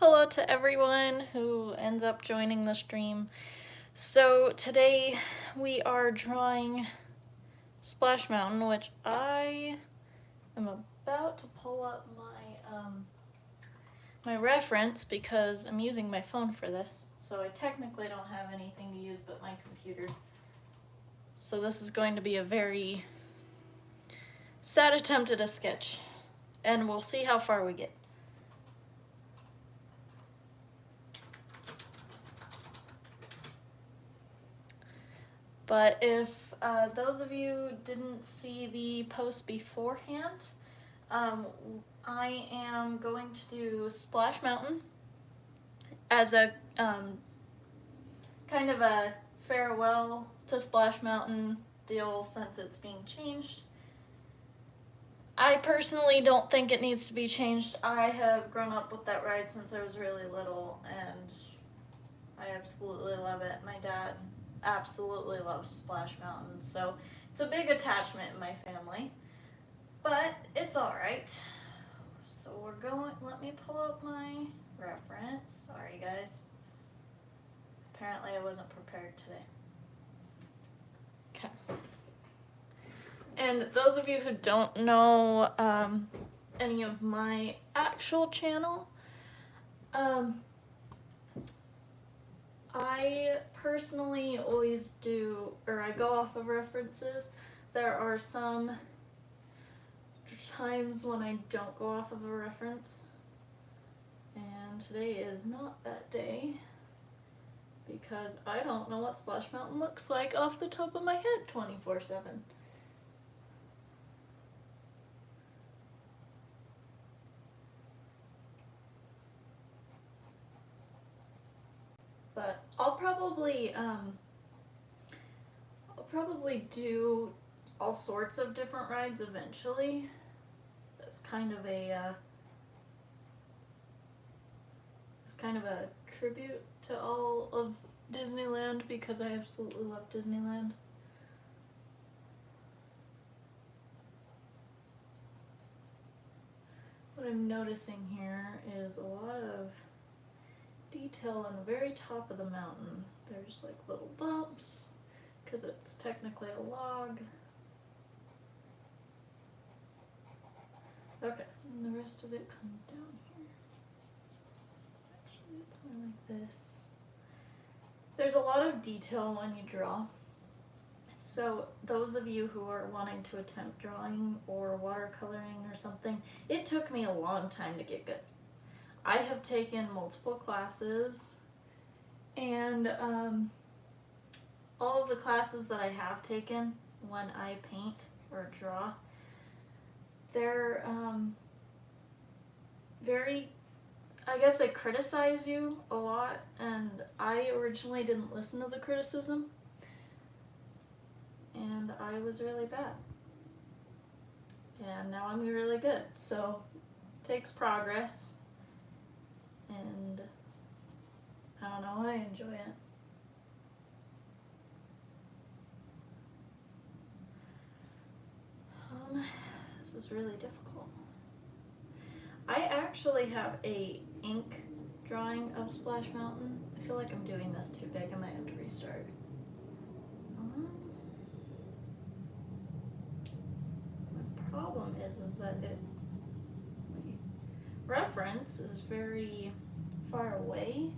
Hello to everyone who ends up joining the stream. So today we are drawing Splash Mountain, which I am about to pull up my reference because I'm using my phone for this. So I technically don't have anything to use but my computer. So this is going to be a very sad attempt at a sketch, and we'll see how far we get. But if those of you didn't see the post beforehand, I am going to do Splash Mountain as a kind of a farewell to Splash Mountain deal since it's being changed. I personally don't think it needs to be changed. I have grown up with that ride since I was really little and I absolutely love it. My dad absolutely loves Splash Mountain, so it's a big attachment in my family, but it's alright. So we're going, let me pull up my reference. Sorry guys. Apparently I wasn't prepared today. Okay. And those of you who don't know any of my actual channel, I personally always do, or I go off of references. There are some times when I don't go off of a reference, and today is not that day because I don't know what Splash Mountain looks like off the top of my head 24/7. But I'll probably do all sorts of different rides eventually. It's kind of a tribute to all of Disneyland because I absolutely love Disneyland. What I'm noticing here is a lot of detail on the very top of the mountain. There's like little bumps because it's technically a log. Okay, and the rest of it comes down here. Actually, it's more like this. There's a lot of detail when you draw. So those of you who are wanting to attempt drawing or watercoloring or something, it took me a long time to get good. I have taken multiple classes, and all of the classes that I have taken when I paint or draw, they're very, I guess they criticize you a lot, and I originally didn't listen to the criticism, and I was really bad. And now I'm really good, so it takes progress. And I don't know, I enjoy it. This is really difficult. I actually have a ink drawing of Splash Mountain. I feel like I'm doing this too big. I might have to restart. My problem is that my reference is very far away.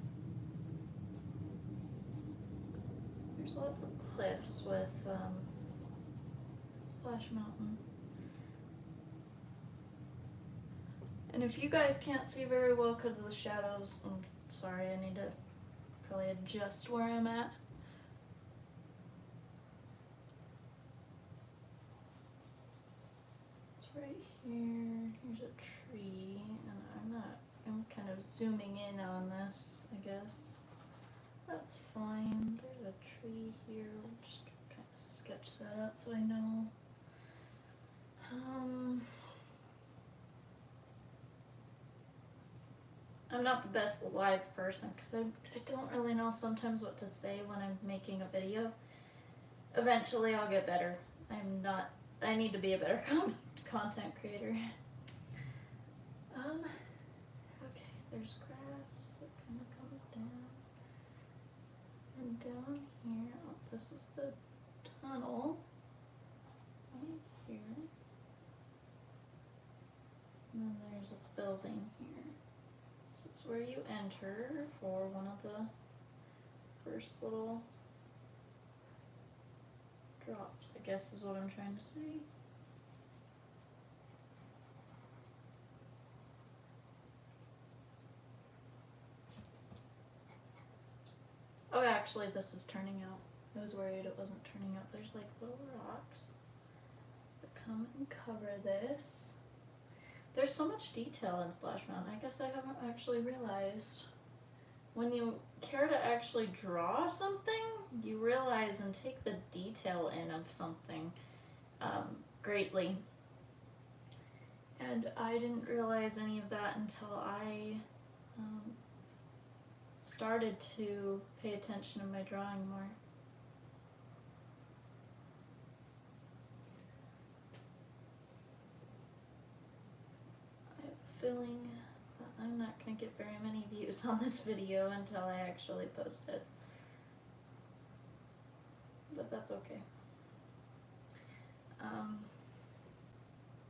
There's lots of cliffs with Splash Mountain. And if you guys can't see very well because of the shadows, I'm sorry, I need to probably adjust where I'm at. It's right here, here's a tree, and I'm kind of zooming in on this, I guess. That's fine. There's a tree here. We'll just kind of sketch that out so I know. I'm not the best live person because I don't really know sometimes what to say when I'm making a video. Eventually I'll get better. I need to be a better content creator. Okay, there's grass. kind of comes down. And down here, oh, this is the tunnel. Right here. And then there's a building here. So it's where you enter for one of the first little drops, I guess is what I'm trying to say. Oh, actually, this is turning out. I was worried it wasn't turning out. There's like little rocks that come and cover this. There's so much detail in Splash Mountain. I guess I haven't actually realized. When you care to actually draw something, you realize and take the detail in of something greatly. And I didn't realize any of that until I started to pay attention to my drawing more. I have a feeling that I'm not going to get very many views on this video until I actually post it. But that's okay.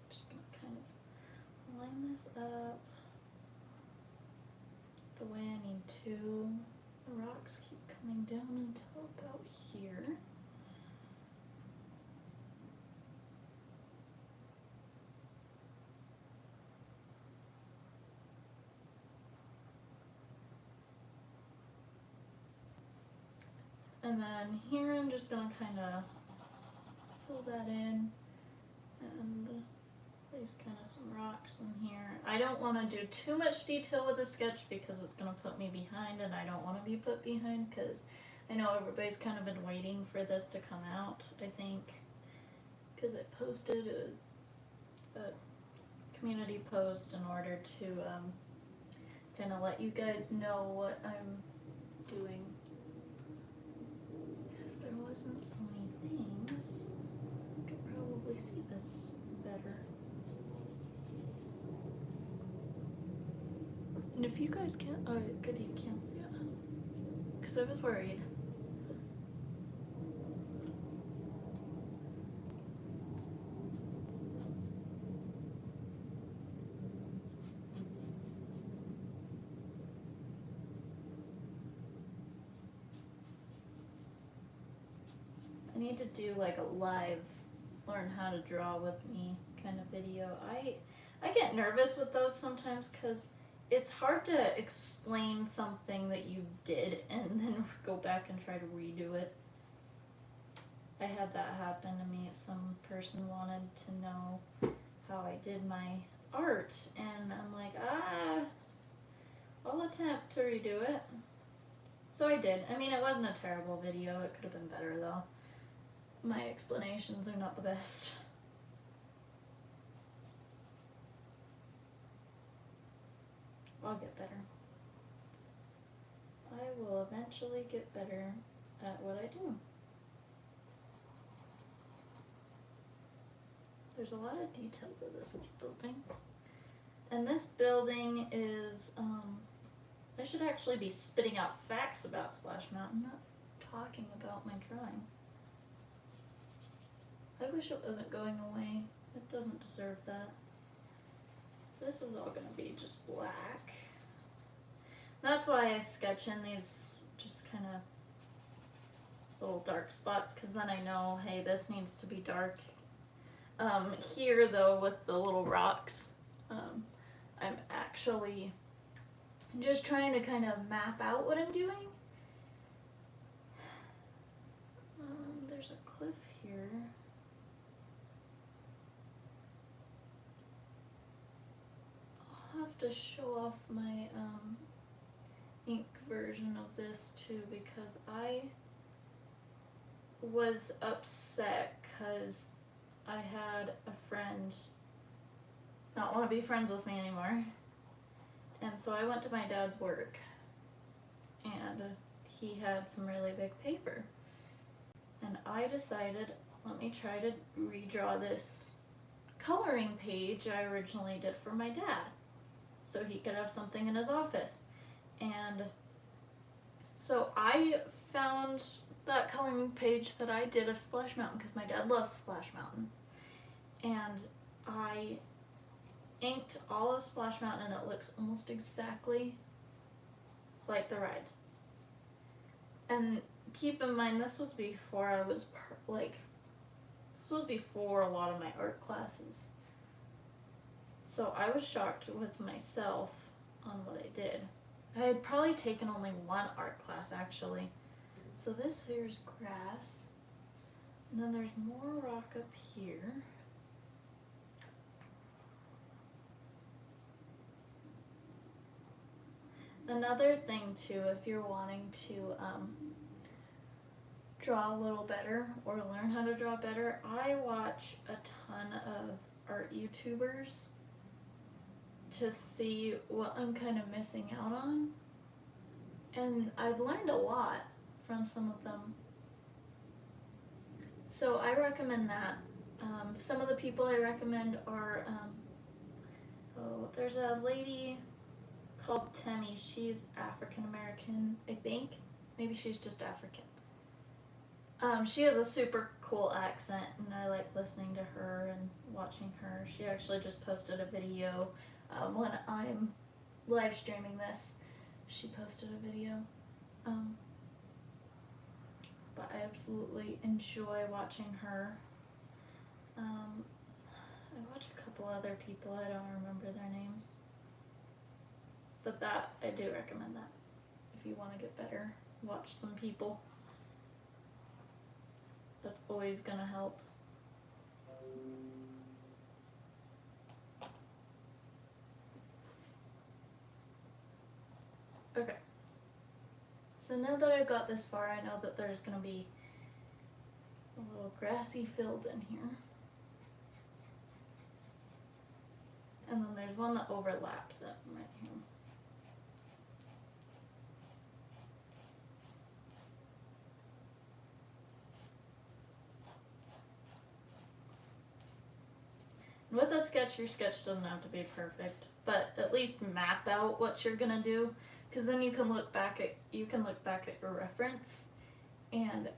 Just going to kind of line this up the way I need to. The rocks keep coming down until about here. And then here I'm just going to kind of fill that in and place kind of some rocks in here. I don't want to do too much detail with the sketch because it's going to put me behind, and I don't want to be put behind because I know everybody's kind of been waiting for this to come out, I think, because I posted a community post in order to kind of let you guys know what I'm doing. If there wasn't so many things, I could probably see this better. And if you guys can't, oh good, you can't see it, because I was worried. I need to do like a live learn how to draw with me kind of video. I get nervous with those sometimes because it's hard to explain something that you did and then go back and try to redo it. I had that happen to me. Some person wanted to know how I did my art, and I'm like, I'll attempt to redo it. So I did. I mean, it wasn't a terrible video. It could have been better though. My explanations are not the best. I'll get better. I will eventually get better at what I do. There's a lot of detail to this building. And this building is, I should actually be spitting out facts about Splash Mountain, not talking about my drawing. I wish it wasn't going away. It doesn't deserve that. So this is all going to be just black. That's why I sketch in these just kind of little dark spots, because then I know, hey, this needs to be dark. Here though, with the little rocks, I'm actually just trying to kind of map out what I'm doing. There's a cliff here. I'll have to show off my ink version of this too, because I was upset because I had a friend not want to be friends with me anymore, and so I went to my dad's work, and he had some really big paper, and I decided, let me try to redraw this coloring page I originally did for my dad so he could have something in his office. And so I found that coloring page that I did of Splash Mountain because my dad loves Splash Mountain. And I inked all of Splash Mountain and it looks almost exactly like the ride. And keep in mind, this was before I was this was before a lot of my art classes. So I was shocked with myself on what I did. I had probably taken only one art class actually. So this here's grass. And then there's more rock up here. Another thing too, if you're wanting to draw a little better or learn how to draw better, I watch a ton of art YouTubers to see what I'm kind of missing out on. And I've learned a lot from some of them. So I recommend that. Some of the people I recommend are, there's a lady called Temmie. She's African American, I think. Maybe she's just African. She has a super cool accent and I like listening to her and watching her. She actually just posted a video when I'm live streaming this. She posted a video. But I absolutely enjoy watching her. I watch a couple other people, I don't remember their names. But that, I do recommend that. If you want to get better, watch some people. That's always gonna help. Okay. So now that I've got this far, I know that there's gonna be a little grassy field in here. And then there's one that overlaps it right here. With a sketch, your sketch doesn't have to be perfect, but at least map out what you're gonna do, because then you can look back at your reference, and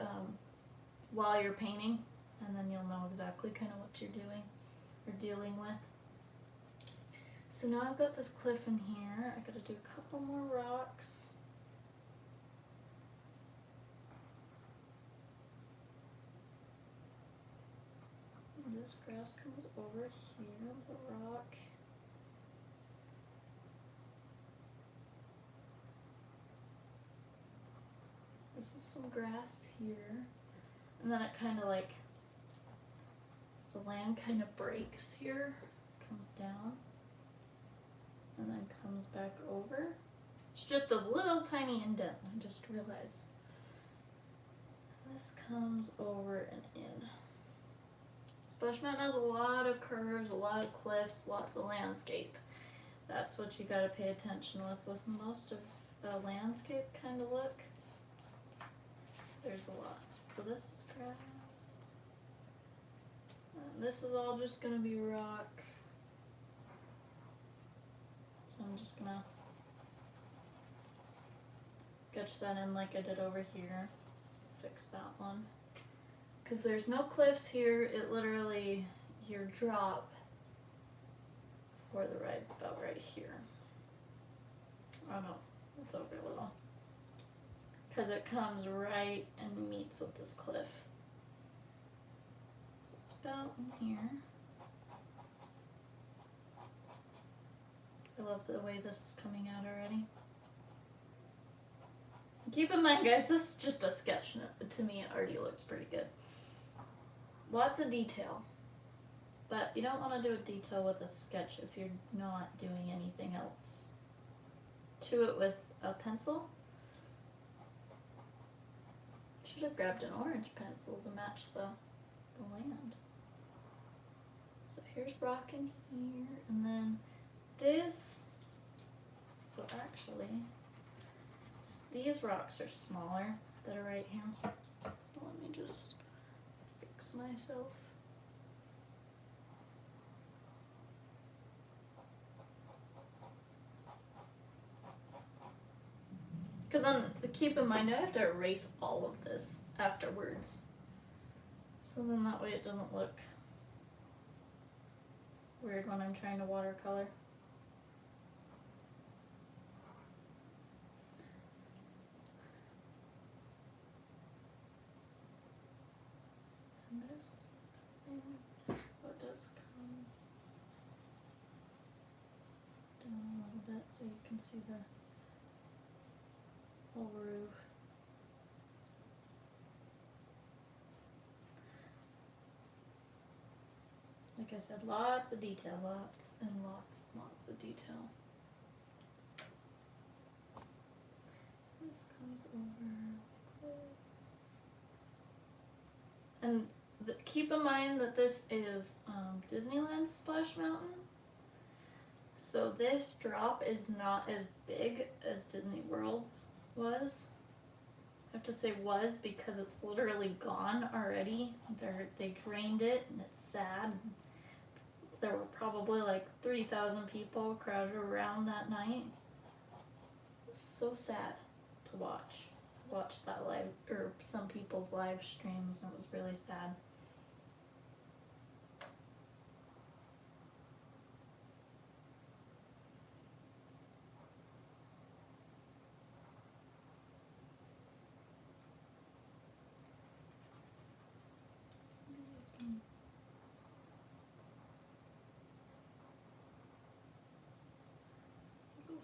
while you're painting, and then you'll know exactly kind of what you're doing or dealing with. So now I've got this cliff in here. I gotta do a couple more rocks. This grass comes over here, the rock. This is some grass here. And then it kind of like, the land kind of breaks here, comes down, and then comes back over. It's just a little tiny indent, I just realized. This comes over and in. Splash Mountain has a lot of curves, a lot of cliffs, lots of landscape. That's what you gotta pay attention with most of the landscape kind of look. There's a lot. So this is grass. And this is all just gonna be rock. So I'm just gonna sketch that in like I did over here. Fix that one. Because there's no cliffs here, it literally, your drop for the ride's about right here. Oh no, it's over a little. Because it comes right and meets with this cliff. So it's about in here. I love the way this is coming out already. Keep in mind guys, this is just a sketch. To me it already looks pretty good. Lots of detail, but you don't want to do a detail with a sketch if you're not doing anything else to it with a pencil. Should have grabbed an orange pencil to match the land. So here's rock in here, and then this, so actually these rocks are smaller that are right here. So let me just myself. Because then, keep in mind, I have to erase all of this afterwards. So then that way it doesn't look weird when I'm trying to watercolor. And this is the thing. Oh, it does come down a little bit so you can see the whole roof. Like I said, lots of detail, lots and lots of detail. This comes over this. And keep in mind that this is Disneyland Splash Mountain. So this drop is not as big as Disney World's was. I have to say was because it's literally gone already. They drained it and it's sad. There were probably like 3,000 people crowded around that night. It was so sad to watch that live, or some people's live streams. It was really sad.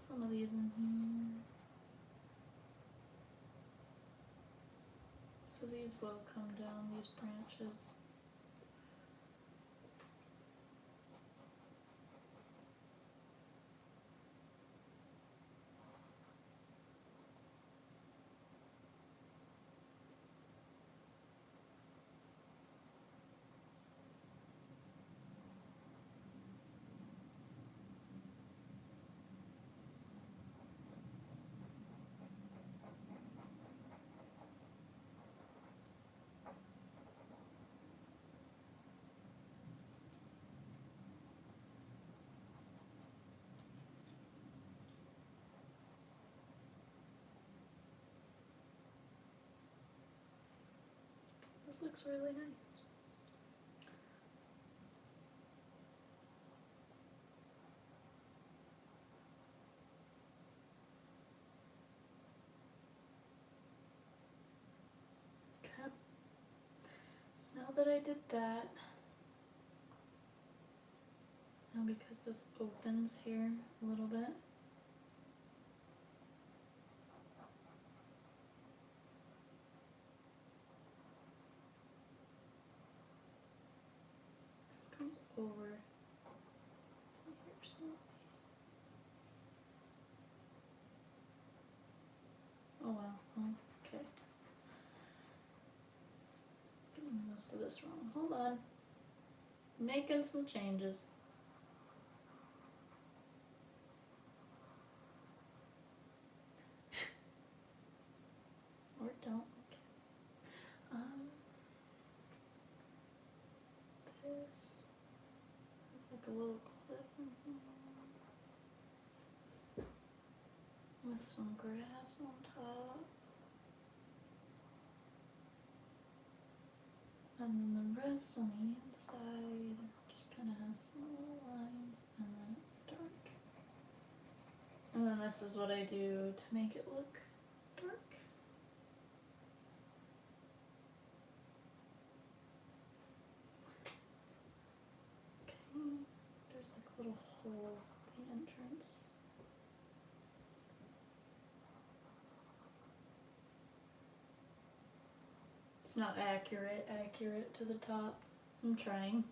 Some of these in here. So these will come down, these branches. This looks really nice. Okay. So now that I did that, now because this opens here a little bit, comes over here slightly. Oh wow, okay. Getting most of this wrong. Hold on. Making some changes. Or don't. Okay. This is like a little cliff in here with some grass on top. And then the rest on the inside just kind of has some little lines, and then it's dark. And then this is what I do to make it look dark. Okay, there's like little holes at the entrance. It's not accurate to the top. I'm trying.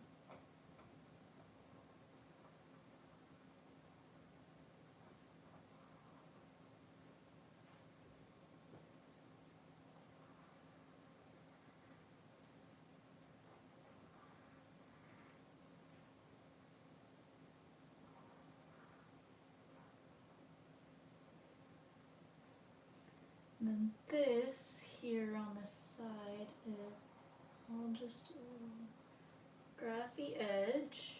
And then this here on this side is all just a grassy edge.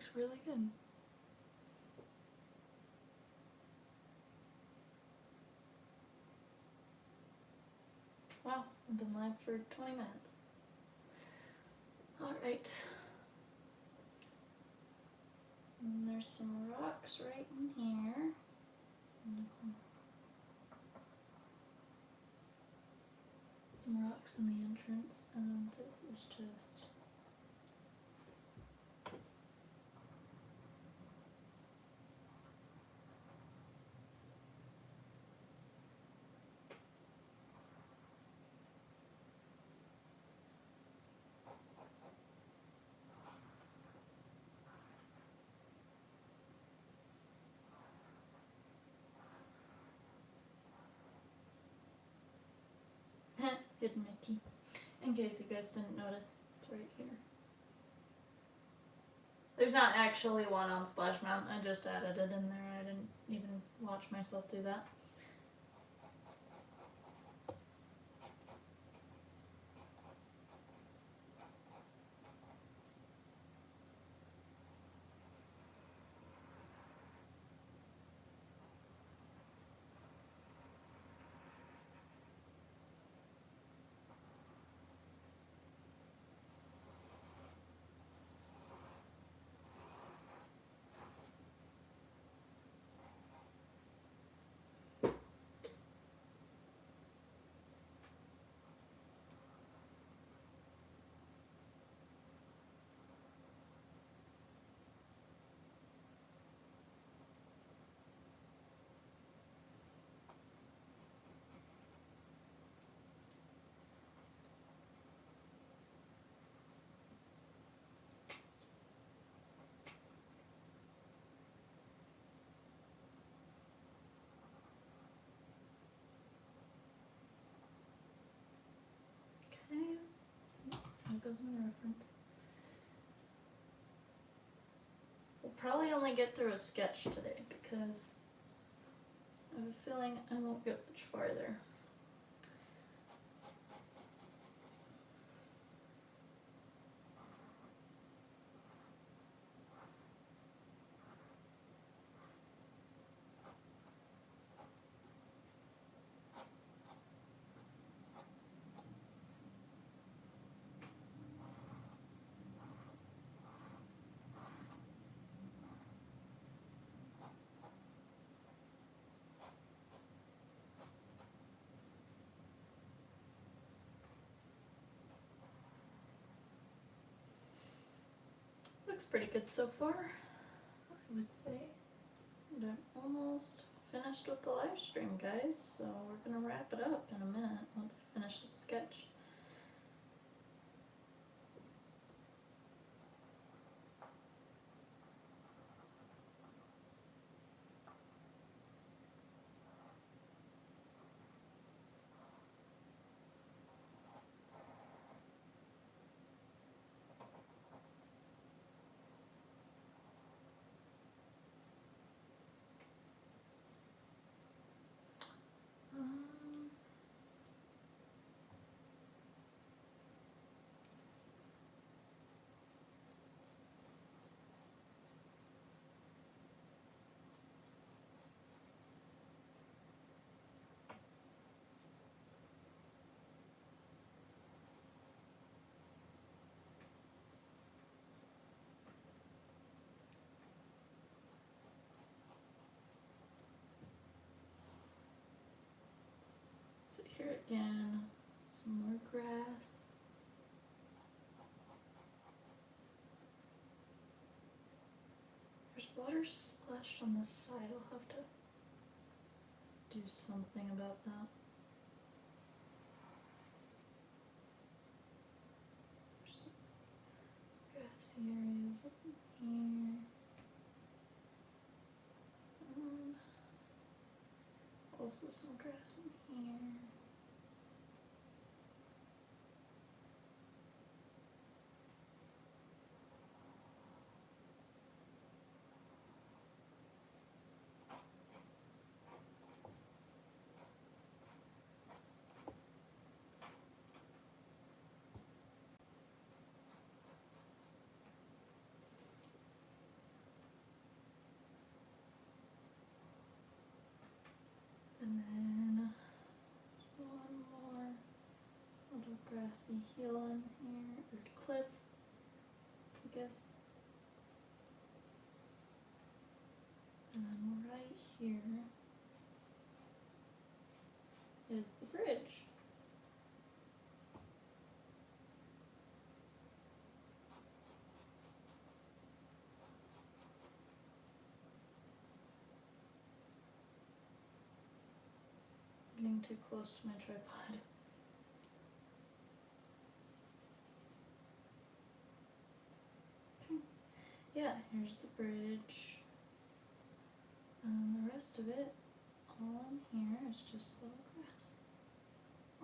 looks really good. Wow, I've been live for 20 minutes. Alright. And there's some rocks right in here. And some rocks in the entrance, and this is just hidden Mickey. In case you guys didn't notice, it's right here. There's not actually one on Splash Mountain, I just added it in there. I didn't even watch myself do that. Okay, there goes my reference. We'll probably only get through a sketch today because I have a feeling I won't get much farther. Looks pretty good so far, I would say. And I'm almost finished with the live stream, guys, so we're gonna wrap it up in a minute once I finish this sketch. So here again, some more grass. There's water splashed on this side. I'll have to do something about that. There's some grassy areas up in here. And also some grass in here. grassy hill in here, or cliff, I guess. And then right here is the bridge. Getting too close to my tripod. Okay. Yeah, here's the bridge. And the rest of it, all in here, is just little grass.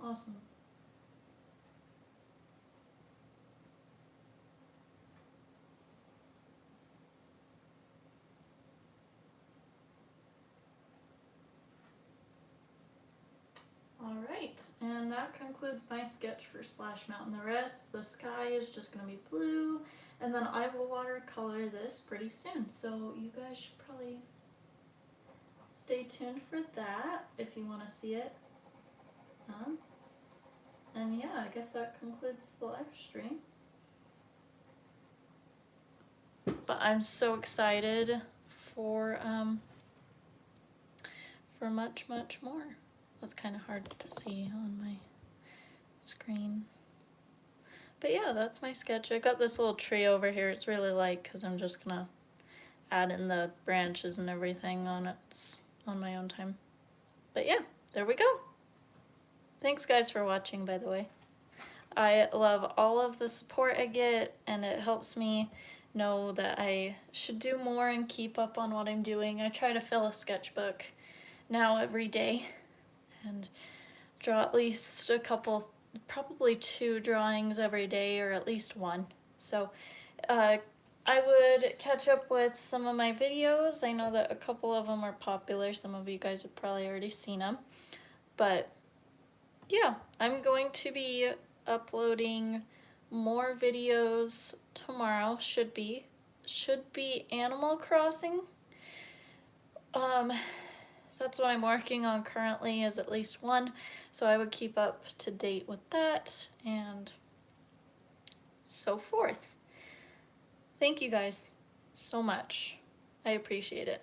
Awesome. Alright, and that concludes my sketch for Splash Mountain. The rest, the sky is just going to be blue, and then I will watercolor this pretty soon. So you guys should probably stay tuned for that if you want to see it. And yeah, I guess that concludes the live stream. But I'm so excited for much, much more. That's kind of hard to see on my screen. But yeah, that's my sketch. I got this little tree over here. It's really light because I'm just gonna add in the branches and everything on my own time. But yeah, there we go. Thanks guys for watching, by the way. I love all of the support I get, and it helps me know that I should do more and keep up on what I'm doing. I try to fill a sketchbook now every day and draw at least a couple, probably 2 drawings every day, or at least 1. So I would catch up with some of my videos. I know that a couple of them are popular. Some of you guys have probably already seen them. But yeah, I'm going to be uploading more videos tomorrow. Should be Animal Crossing. That's what I'm working on currently, is at least 1, so I would keep up to date with that and so forth. Thank you guys so much. I appreciate it.